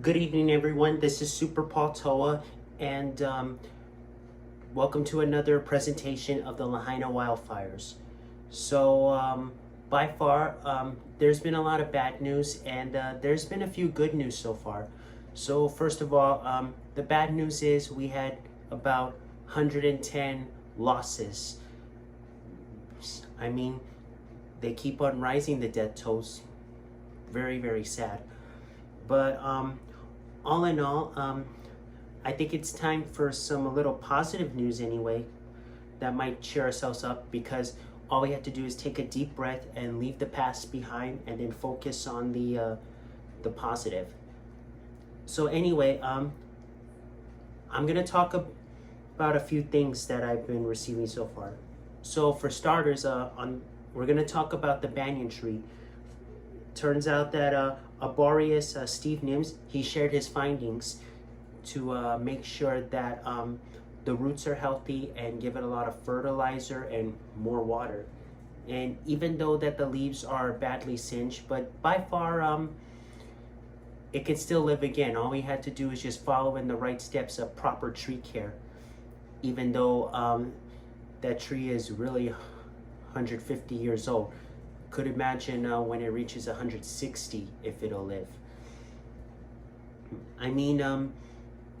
Good evening, everyone. This is Super Paul Toa, and welcome to another presentation of the Lahaina wildfires. By far, there's been a lot of bad news, and there's been a few good news so far. So, first of all, the bad news is we had about 110 losses. I mean, they keep on rising, the death tolls. Very, very sad. But all in all, I think it's time for some a little positive news anyway that might cheer ourselves up, because all we have to do is take a deep breath and leave the past behind and then focus on the positive. So anyway, I'm gonna talk about a few things that I've been receiving so far. So for starters, we're gonna talk about the banyan tree. Turns out that Arborist Steve Nims, he shared his findings to make sure that the roots are healthy and give it a lot of fertilizer and more water. And even though that the leaves are badly singed, but by far it can still live again. All we had to do is just follow in the right steps of proper tree care. Even though that tree is really 150 years old. Could imagine when it reaches 160 if it'll live. I mean,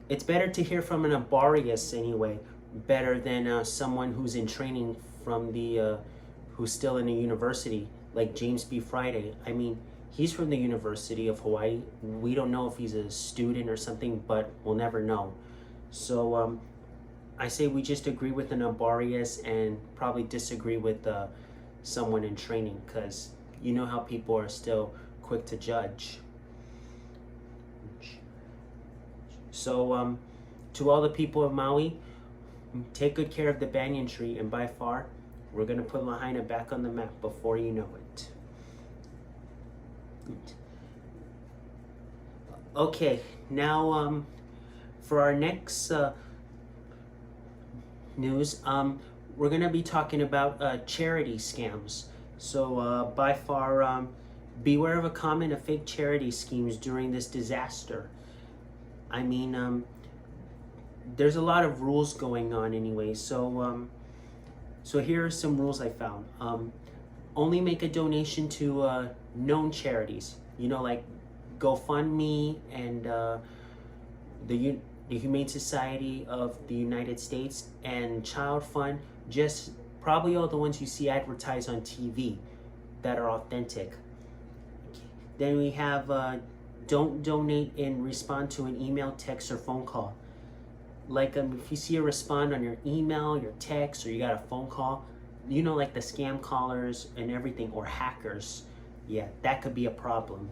it's better to hear from an arborist anyway, better than someone who's in training from who's still in a university, like James B. Friday. I mean, he's from the University of Hawaii. We don't know if he's a student or something, but we'll never know. So I say we just agree with an arborist and probably disagree with someone in training, because you know how people are still quick to judge. So to all the people of Maui, take good care of the banyan tree, and by far we're going to put Lahaina back on the map before you know it. Okay, now for our next news, we're going to be talking about charity scams. So by far, beware of a common of fake charity schemes during this disaster. I mean, there's a lot of rules going on anyway. So here are some rules I found. Only make a donation to known charities. You know, like GoFundMe and the Humane Society of the United States and Child Fund. Just probably all the ones you see advertised on TV that are authentic. Then we have don't donate and respond to an email, text, or phone call. Like if you see a respond on your email, your text, or you got a phone call, you know, like the scam callers and everything, or hackers, yeah, that could be a problem.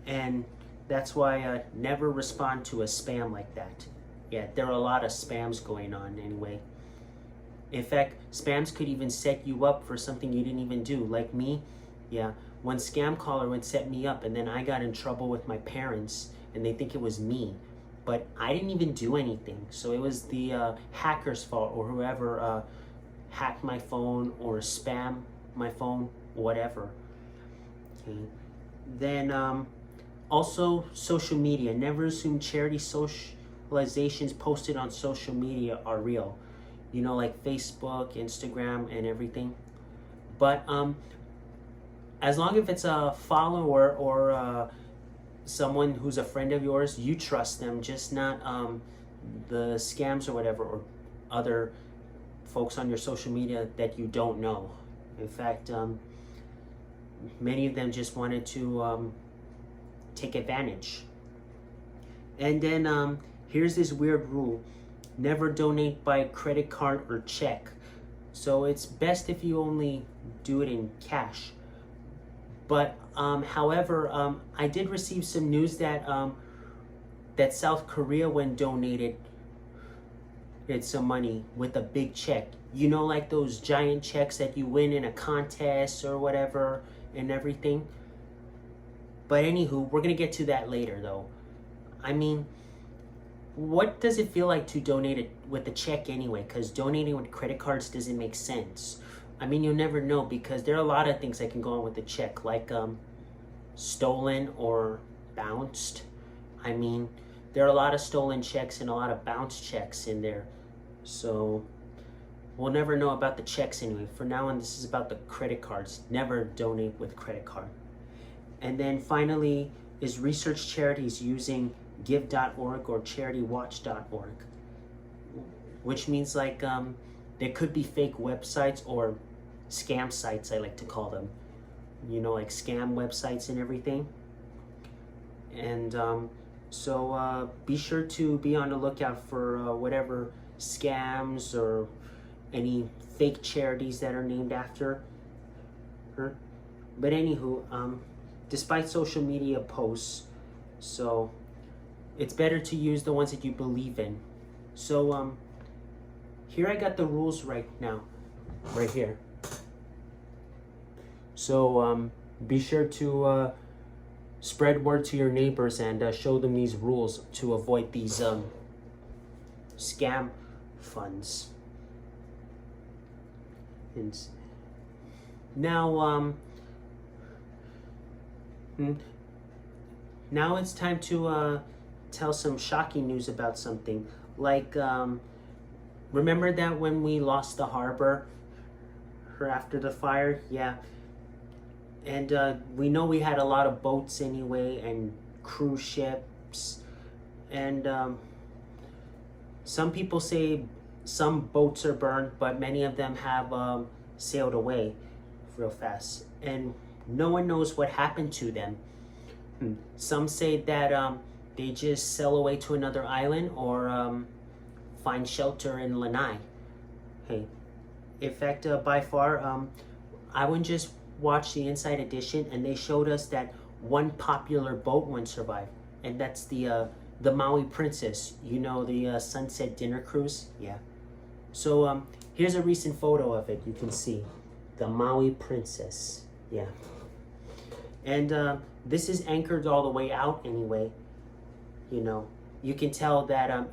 And that's why never respond to a spam like that. Yeah, there are a lot of spams going on anyway. In fact, spams could even set you up for something you didn't even do. Like me, yeah, one scam caller would set me up, and then I got in trouble with my parents, and they think it was me. But I didn't even do anything. So it was the hacker's fault, or whoever hacked my phone or spam my phone, whatever. Okay. Then also social media. Never assume charity socializations posted on social media are real. You know, like Facebook, Instagram, and everything. But as long as it's a follower or someone who's a friend of yours, you trust them, just not the scams or whatever, or other folks on your social media that you don't know. In fact, many of them just wanted to take advantage. And then here's this weird rule. Never donate by credit card or check. So it's best if you only do it in cash. But however, I did receive some news that that South Korea, when donated some money with a big check. You know, like those giant checks that you win in a contest or whatever and everything. But anywho, we're gonna get to that later though. I mean, what does it feel like to donate it with a check anyway? Because donating with credit cards doesn't make sense. I mean, you'll never know, because there are a lot of things that can go on with the check, like stolen or bounced, I mean, there are a lot of stolen checks and a lot of bounce checks in there. So we'll never know about the checks anyway. For now on, this is about the credit cards. Never donate with credit card. And then finally is research charities using give.org or charitywatch.org, which means like there could be fake websites or scam sites, I like to call them. You know, like scam websites and everything. And so be sure to be on the lookout for whatever scams or any fake charities that are named after her. But anywho, despite social media posts, so it's better to use the ones that you believe in. So here I got the rules right now, right here. So be sure to spread word to your neighbors and show them these rules to avoid these scam funds. And now now it's time to tell some shocking news about something. Like, remember that when we lost the harbor after the fire? Yeah. And we know we had a lot of boats anyway, and cruise ships. And some people say some boats are burned, but many of them have sailed away real fast. And no one knows what happened to them. Some say that they just sail away to another island or find shelter in Lanai. Hey, in fact, by far, I wouldn't just watch the Inside Edition, and they showed us that one popular boat one survived, and that's the Maui Princess. You know, the sunset dinner cruise. Yeah. So here's a recent photo of it. You can see the Maui Princess. Yeah. And this is anchored all the way out anyway. You know, you can tell that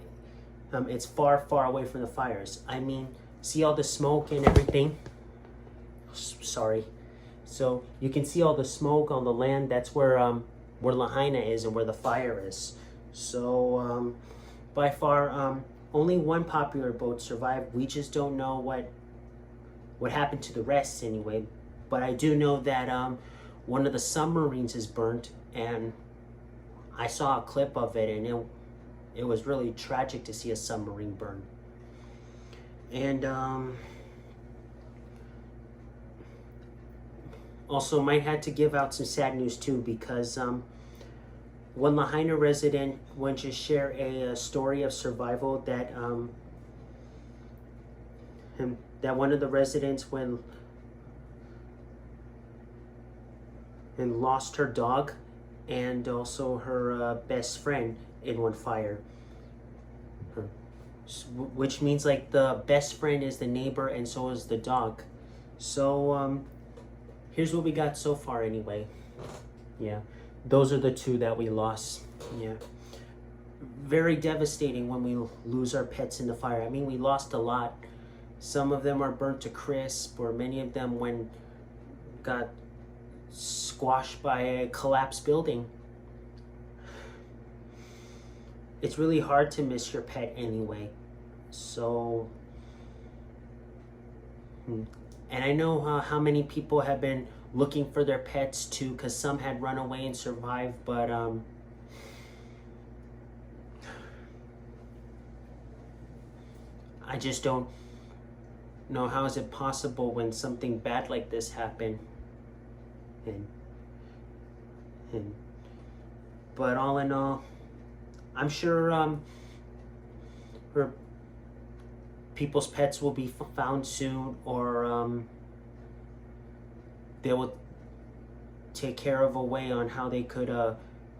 it's far, far away from the fires. I mean, see all the smoke and everything? Sorry. So you can see all the smoke on the land. That's where Lahaina is and where the fire is. So by far, only one popular boat survived. We just don't know what happened to the rest anyway. But I do know that one of the submarines is burnt, and I saw a clip of it, and it was really tragic to see a submarine burn. And also might have to give out some sad news too, because one Lahaina resident went to share a story of survival that that one of the residents went and lost her dog and also her best friend in one fire. Which means like the best friend is the neighbor and so is the dog. So here's what we got so far anyway. Yeah, those are the two that we lost. Yeah, very devastating when we lose our pets in the fire. I mean, we lost a lot. Some of them are burnt to crisp, or many of them got squashed by a collapsed building. It's really hard to miss your pet anyway. So, and I know how many people have been looking for their pets too, because some had run away and survived, but I just don't know how is it possible when something bad like this happened. But all in all, I'm sure people's pets will be found soon, or they will take care of a way on how they could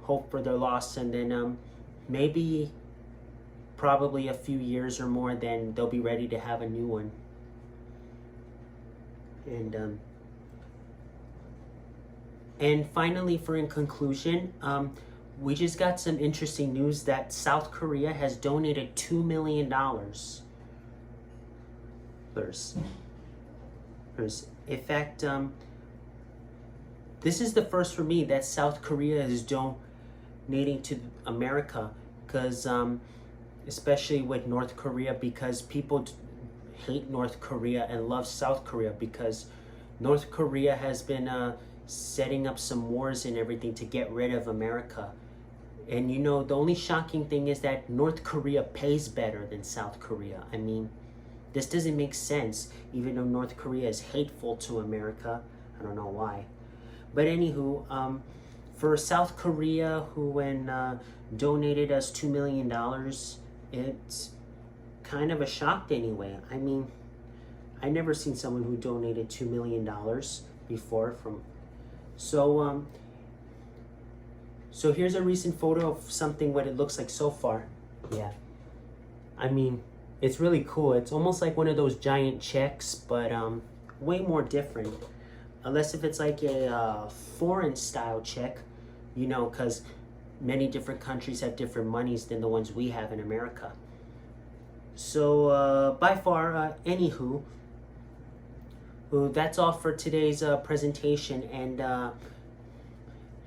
hope for their loss, and then maybe probably a few years or more, then they'll be ready to have a new one. And finally, for in conclusion, we just got some interesting news that South Korea has donated $2 million. In fact, this is the first for me that South Korea has donating to America, because especially with North Korea, because people hate North Korea and love South Korea, because North Korea has been setting up some wars and everything to get rid of America. And you know, the only shocking thing is that North Korea pays better than South Korea. I mean, this doesn't make sense, even though North Korea is hateful to America. I don't know why. But anywho, for South Korea, who donated us $2 million, it's kind of a shock anyway. I mean, I never seen someone who donated $2 million before from. So here's a recent photo of something, what it looks like so far. Yeah. I mean, it's really cool. It's almost like one of those giant checks, but way more different. Unless if it's like a foreign style check, you know, because many different countries have different monies than the ones we have in America. So by far, anywho, that's all for today's presentation, and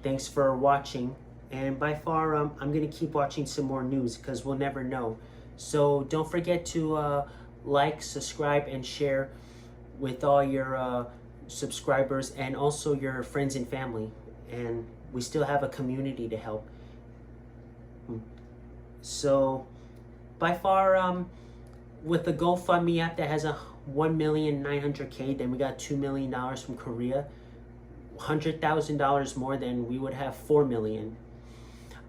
thanks for watching. And by far, I'm going to keep watching some more news, because we'll never know. So don't forget to like, subscribe, and share with all your subscribers and also your friends and family. And we still have a community to help. So by far, with the GoFundMe app that has a 1,900,000, then we got $2 million from Korea, $100,000 more than we would have 4 million.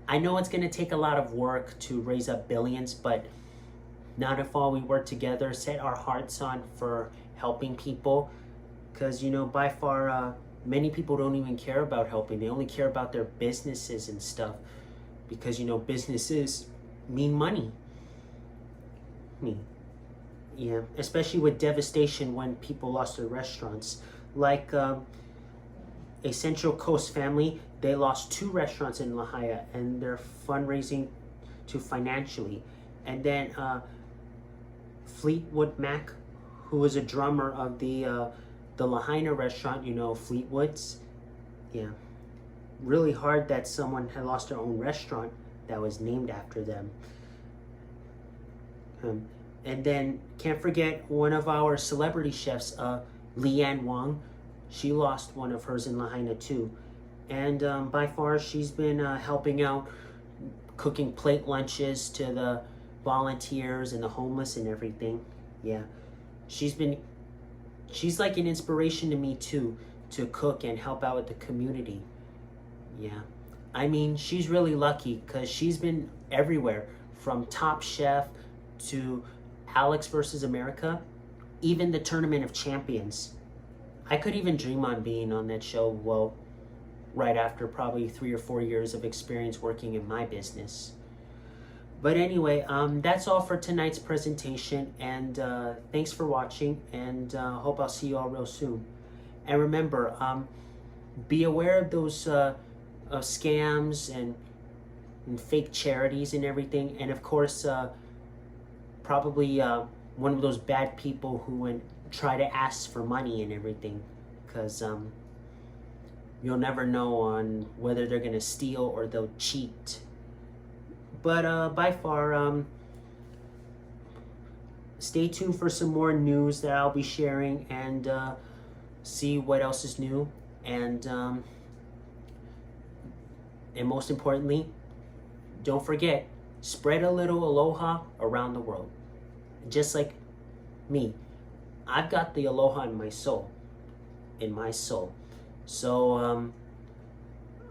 I know it's going to take a lot of work to raise up billions, but not if all we work together, set our hearts on for helping people. Because, you know, by far, many people don't even care about helping. They only care about their businesses and stuff. Because, you know, businesses mean money. Yeah, especially with devastation when people lost their restaurants. Like a Central Coast family, they lost 2 restaurants in La Jolla, and they're fundraising to financially. And then Fleetwood Mac, who was a drummer of the Lahaina restaurant, you know, Fleetwood's. Yeah, really hard that someone had lost their own restaurant that was named after them. And then can't forget one of our celebrity chefs, Leanne Wong. She lost one of hers in Lahaina too. And by far, she's been helping out, cooking plate lunches to the volunteers and the homeless and everything. Yeah, she's like an inspiration to me too, to cook and help out with the community. Yeah, I mean, she's really lucky, because she's been everywhere, from Top Chef to Alex versus America, even the Tournament of Champions. I could even dream on being on that show, well, right after probably 3 or 4 years of experience working in my business. But anyway, that's all for tonight's presentation, and thanks for watching, and hope I'll see you all real soon. And remember, be aware of those scams and fake charities and everything, and of course, probably one of those bad people who would try to ask for money and everything, because you'll never know on whether they're gonna steal or they'll cheat. But by far, stay tuned for some more news that I'll be sharing, and see what else is new, and most importantly, don't forget, spread a little aloha around the world. Just like me, I've got the aloha in my soul. So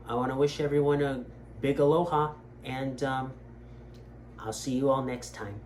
I want to wish everyone a big aloha, and I'll see you all next time.